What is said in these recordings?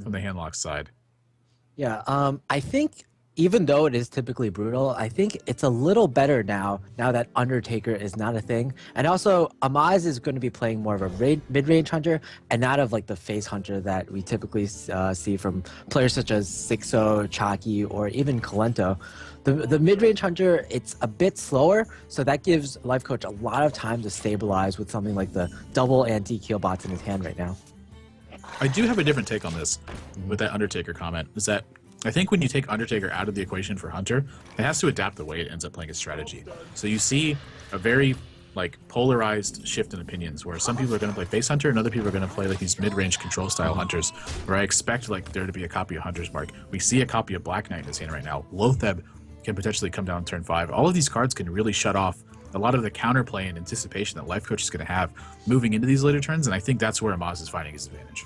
from the handlock side. Yeah, I think even though it is typically brutal, I think it's a little better now that Undertaker is not a thing. And also, Amaz is going to be playing more of a mid-range hunter and not of like the face hunter that we typically see from players such as Sixo, Chalky, or even Kalento. The mid-range hunter, it's a bit slower, so that gives Life Coach a lot of time to stabilize with something like the double anti-kill bots in his hand right now. I do have a different take on this with that Undertaker comment, is that I think when you take Undertaker out of the equation for Hunter, it has to adapt the way it ends up playing its strategy. So you see a very like polarized shift in opinions where some people are going to play face Hunter and other people are going to play like these mid-range control style Hunters, where I expect like there to be a copy of Hunter's Mark. We see a copy of Black Knight in his hand right now. Lotheb can potentially come down turn 5. All of these cards can really shut off a lot of the counterplay and anticipation that Life Coach is going to have moving into these later turns, and I think that's where Amaz is finding his advantage.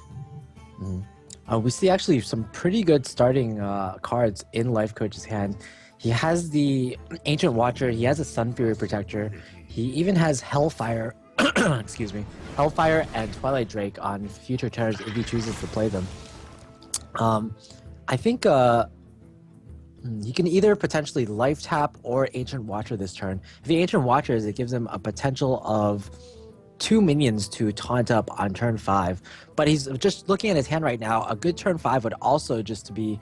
We see actually some pretty good starting cards in Life Coach's hand. He has the Ancient Watcher, he has a Sun Fury Protector, he even has Hellfire, excuse me, Hellfire and Twilight Drake on future turns if he chooses to play them. I think he can either potentially Life Tap or Ancient Watcher this turn. If he Ancient Watchers, it gives him a potential of 2 minions to taunt up on turn 5, but he's just looking at his hand right now. A good turn 5 would also just to be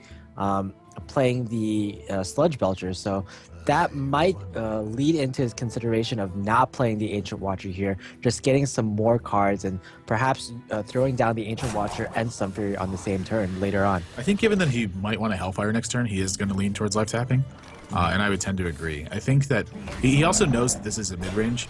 playing the Sludge Belcher, so that might lead into his consideration of not playing the Ancient Watcher here, just getting some more cards and perhaps throwing down the Ancient Watcher and Sunfury on the same turn later on. I think given that he might want a Hellfire next turn, he is going to lean towards life tapping, and I would tend to agree. I think that he also knows that this is a mid-range.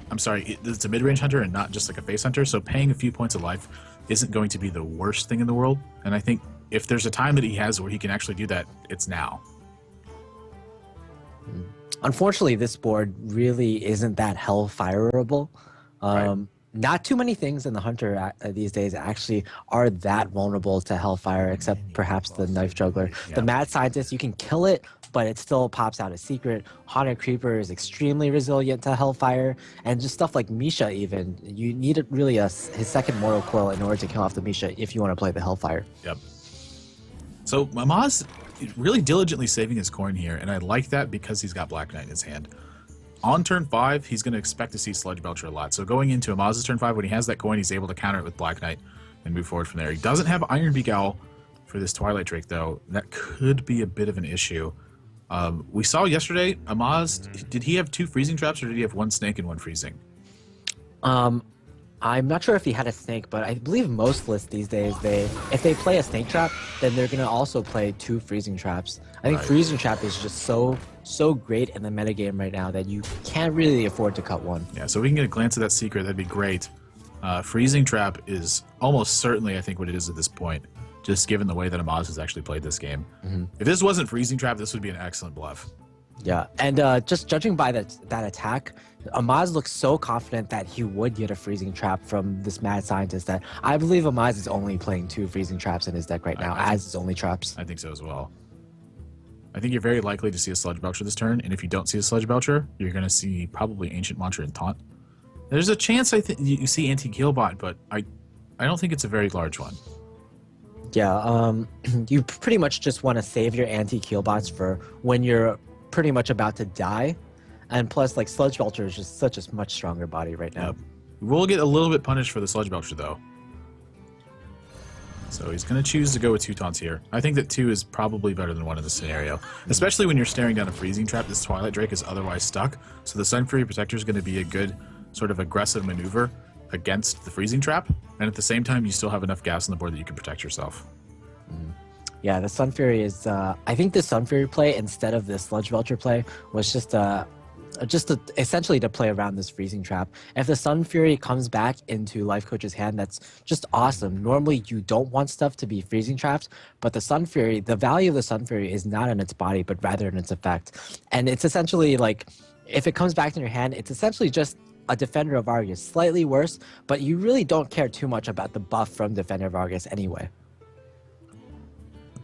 I'm sorry, it's a mid-range hunter and not just like a face hunter, so paying a few points of life isn't going to be the worst thing in the world, and I think if there's a time that he has where he can actually do that, it's now. Unfortunately, this board really isn't that Hellfireable. Right. Not too many things in the Hunter these days actually are that vulnerable to Hellfire, except perhaps the Knife Juggler. Yeah. The Mad Scientist, you can kill it, but it still pops out a secret. Haunted Creeper is extremely resilient to Hellfire, and just stuff like Misha even. You need really his second Mortal Coil in order to kill off the Misha if you want to play the Hellfire. Yep. So Amaz really diligently saving his coin here, and I like that because he's got Black Knight in his hand. On turn 5, he's going to expect to see Sludge Belcher a lot. So going into Amaz's turn 5, when he has that coin, he's able to counter it with Black Knight and move forward from there. He doesn't have Ironbeak Owl for this Twilight Drake, though. That could be a bit of an issue. We saw yesterday, Amaz, did he have 2 freezing traps, or did he have 1 snake and 1 freezing? I'm not sure if he had a snake, but I believe most lists these days, if they play a snake trap, then they're going to also play 2 freezing traps. I think freezing trap is just so great in the metagame right now that you can't really afford to cut one. Yeah, so we can get a glance at that secret, that'd be great. Freezing trap is almost certainly, I think, what it is at this point, just given the way that Amaz has actually played this game. If this wasn't freezing trap, this would be an excellent bluff. Yeah, and just judging by that attack, Amaz looks so confident that he would get a freezing trap from this Mad Scientist that I believe Amaz is only playing 2 freezing traps in his deck right now as his only traps. I think so as well. I think you're very likely to see a Sludge Belcher this turn, and if you don't see a Sludge Belcher, you're going to see probably Ancient Mantra and Taunt. There's a chance I think you see Anti-Killbot, but I don't think it's a very large one. Yeah, you pretty much just want to save your Anti-Killbots for when you're pretty much about to die, and plus like Sludge Belcher is just such a much stronger body right now. Yep. We'll get a little bit punished for the Sludge Belcher though, so he's going to choose to go with 2 taunts here. I think that 2 is probably better than 1 in this scenario, especially when you're staring down a freezing trap. This Twilight Drake is otherwise stuck, so the Sun Fury Protector is going to be a good sort of aggressive maneuver against the freezing trap, and at the same time you still have enough gas on the board that you can protect yourself. Yeah, the Sun Fury is. I think the Sun Fury play instead of the Sludge Belcher play was just essentially to play around this freezing trap. If the Sun Fury comes back into Life Coach's hand, that's just awesome. Normally, you don't want stuff to be freezing traps, but the Sun Fury, the value of the Sun Fury is not in its body, but rather in its effect. And it's essentially like, if it comes back in your hand, it's essentially just a Defender of Argus, slightly worse, but you really don't care too much about the buff from Defender of Argus anyway.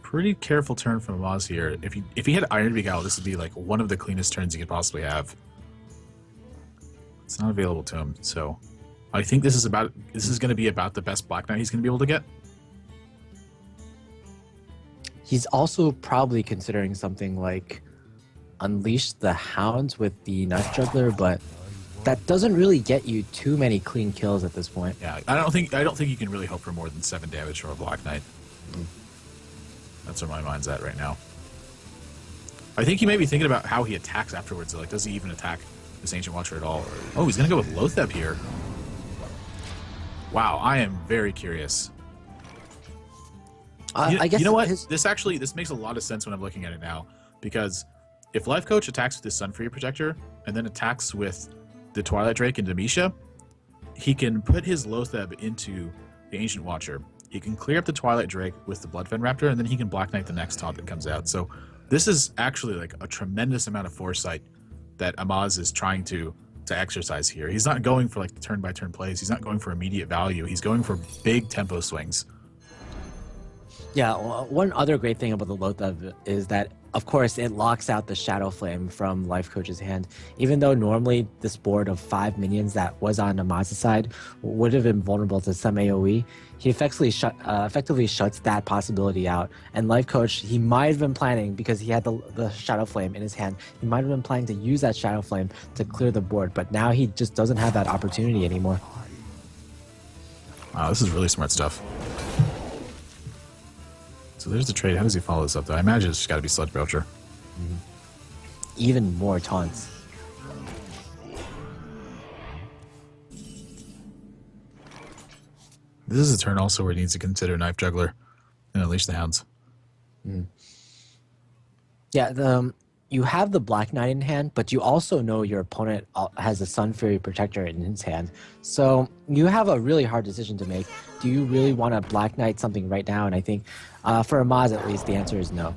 Pretty careful turn from Amaz here. If he had Ironbeak Owl, this would be like one of the cleanest turns he could possibly have. It's not available to him, so I think this is going to be about the best Black Knight he's going to be able to get. He's also probably considering something like Unleash the Hounds with the Knife Juggler, but that doesn't really get you too many clean kills at this point. Yeah, I don't think you can really hope for more than 7 damage from a Black Knight. That's where my mind's at right now. I think he may be thinking about how he attacks afterwards. Like, does he even attack this Ancient Watcher at all? Oh, he's gonna go with Lotheb here. Wow, I am very curious. I guess you know what? This makes a lot of sense when I'm looking at it now, because if Life Coach attacks with his Sunfury Protector and then attacks with the Twilight Drake and Demisha, he can put his Lotheb into the Ancient Watcher. He can clear up the Twilight Drake with the Bloodfen Raptor, and then he can Black Knight the next taunt that comes out. So this is actually like a tremendous amount of foresight that Amaz is trying to exercise here. He's not going for like turn-by-turn plays. He's not going for immediate value. He's going for big tempo swings. Yeah, well, one other great thing about the Lotheb is that, of course, it locks out the Shadow Flame from Life Coach's hand. Even though normally this board of 5 minions that was on Amaz's side would have been vulnerable to some AoE, he effectively shuts that possibility out. And Life Coach, he might have been planning, because he had the Shadow Flame in his hand, he might have been planning to use that Shadow Flame to clear the board, but now he just doesn't have that opportunity anymore. Wow, this is really smart stuff. So there's the trade. How does he follow this up, though? I imagine it's just got to be Sludge Belcher. Even more taunts. This is a turn also where he needs to consider Knife Juggler and Unleash the Hounds. Yeah, you have the Black Knight in hand, but you also know your opponent has a Sunfury Protector in his hand. So you have a really hard decision to make. Do you really want to Black Knight something right now? And I think for Amaz, at least, the answer is no.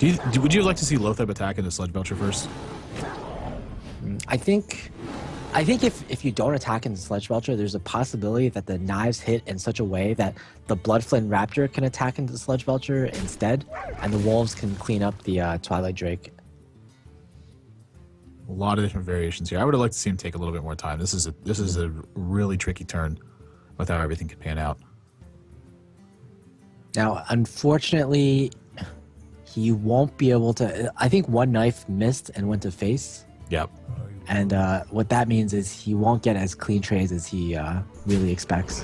Would you like to see Lotheb attack into Sludge Belcher first? I think if you don't attack into Sludge Belcher, there's a possibility that the knives hit in such a way that the Bloodflint Raptor can attack into the Sludge Belcher instead, and the Wolves can clean up the Twilight Drake. A lot of different variations here. I would have liked to see him take a little bit more time. This is a really tricky turn with how everything can pan out. Now, unfortunately, he won't be able to. I think one knife missed and went to face. Yep. And what that means is he won't get as clean trades as he really expects.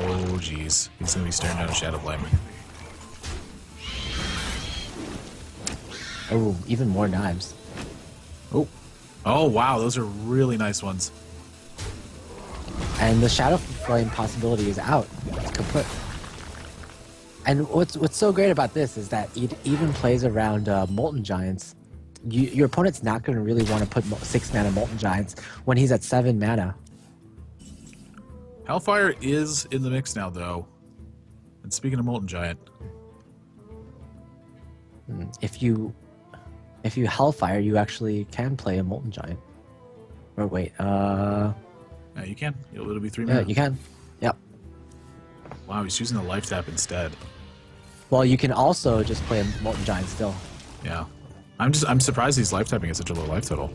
Oh, jeez. He's going to be staring down a Shadow Flame. Oh, even more knives. Oh, wow. Those are really nice ones. And the Shadow Flame possibility is out. It's kaput. And what's so great about this is that it even plays around Molten Giants. Your opponent's not going to really want to put 6 mana Molten Giants when he's at 7 mana. Hellfire is in the mix now, though. And speaking of Molten Giant, if you Hellfire, you actually can play a Molten Giant. Or wait, yeah, you can. It'll be 3 mana. Yeah, you can. Yep. Wow, he's using the Life Tap instead. Well, you can also just play a Molten Giant still. Yeah. I'm surprised he's life tapping at such a low life total.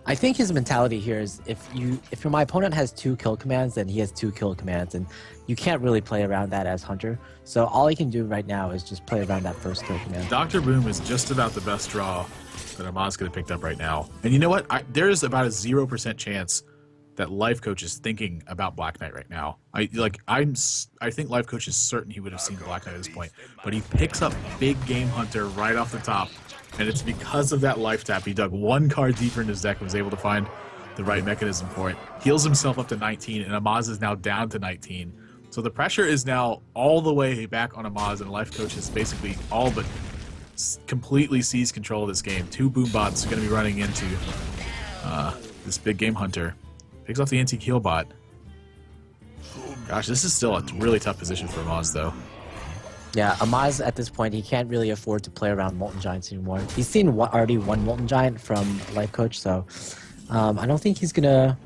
I think his mentality here is if my opponent has 2 kill commands, then he has 2 kill commands, and you can't really play around that as Hunter. So all he can do right now is just play around that first kill command. Dr. Boom is just about the best draw that Amaz could have picked up right now. And you know what? There's about a 0% chance that Life Coach is thinking about Black Knight right now. I think Life Coach is certain he would have seen Black Knight at this point, but he picks up Big Game Hunter right off the top, and it's because of that Life Tap. He dug 1 card deeper in his deck and was able to find the right mechanism for it. Heals himself up to 19, and Amaz is now down to 19. So the pressure is now all the way back on Amaz, and Life Coach has basically all but completely seized control of this game. 2 boom bots are going to be running into this Big Game Hunter. Picks off the antique heal bot. Gosh, this is still a really tough position for Amaz, though. Yeah, Amaz at this point, he can't really afford to play around Molten Giants anymore. He's seen already 1 Molten Giant from Life Coach, so I don't think he's gonna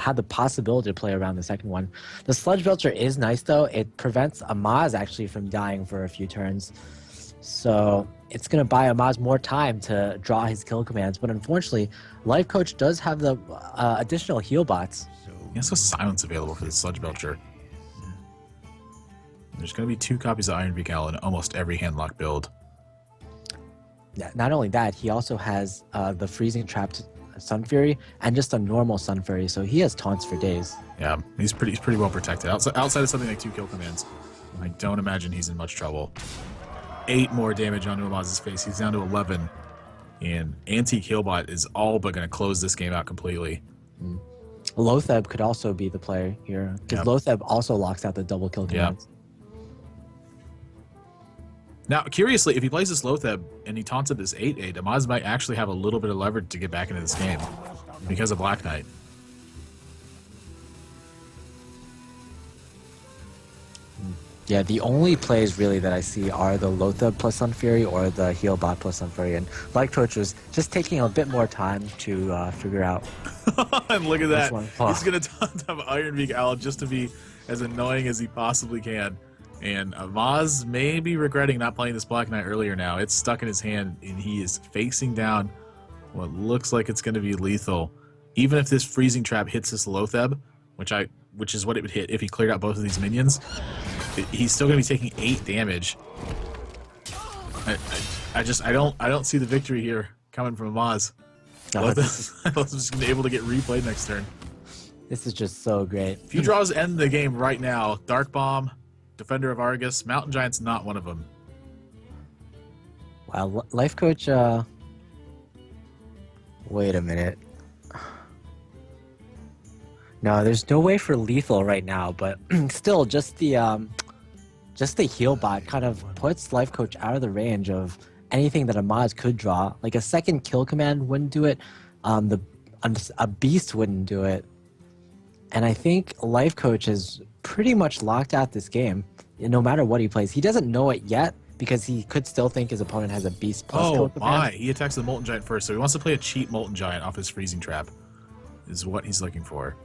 have the possibility to play around the second one. The Sludge Belcher is nice, though. It prevents Amaz actually from dying for a few turns. So it's going to buy Amaz more time to draw his kill commands. But unfortunately, Life Coach does have the additional heal bots. He has a silence available for the Sludge Belcher. There's going to be 2 copies of Iron Beak Owl in almost every handlock build. Yeah, not only that, he also has the freezing trapped Sun Fury and just a normal Sun Fury, so he has taunts for days. Yeah, he's pretty well protected. Outside of something like 2 kill commands, I don't imagine he's in much trouble. 8 more damage onto Amaz's face. He's down to 11. And Anti-Killbot is all but going to close this game out completely. Lotheb could also be the player here, because Lotheb also locks out the double kill commands. Now, curiously, if he plays this Lotheb and he taunts at this 8-8, Amaz might actually have a little bit of leverage to get back into this game because of Black Knight. Yeah, the only plays really that I see are the Lotheb plus Sun Fury or the Healbot plus Sun Fury, and LifeCoach was just taking a bit more time to figure out. And look at that. He's going to taunt up Iron Beak Owl just to be as annoying as he possibly can. And Amaz may be regretting not playing this Black Knight earlier now. It's stuck in his hand, and he is facing down what looks like it's going to be lethal. Even if this freezing trap hits this Lotheb, which is what it would hit if he cleared out both of these minions, he's still going to be taking 8 damage. I don't see the victory here coming from Amaz. Lotheb's just going to be able to get replayed next turn. This is just so great. Few draws end the game right now. Dark Bomb, Defender of Argus, Mountain Giant's not one of them. Wow, LifeCoach, wait a minute. No, there's no way for lethal right now, but still, just the heal bot kind of puts LifeCoach out of the range of anything that Amaz could draw. Like a second kill command wouldn't do it. A beast wouldn't do it. And I think LifeCoach is pretty much locked out this game, no matter what he plays. He doesn't know it yet because he could still think his opponent has a beast plus kill command. Oh my! He attacks the Molten Giant first, so he wants to play a cheap Molten Giant off his freezing trap. Is what he's looking for.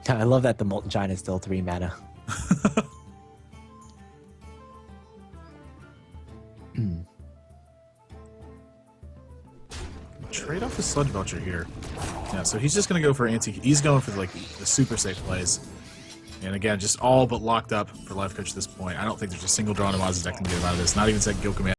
I love that the Molten Giant is still 3 mana. Trade off his Sludge Belcher here. Yeah, so he's just going to go for he's going for like the super safe plays. And again, just all but locked up for LifeCoach at this point. I don't think there's a single draw in Amaz's deck can get him out of this. Not even second kill command.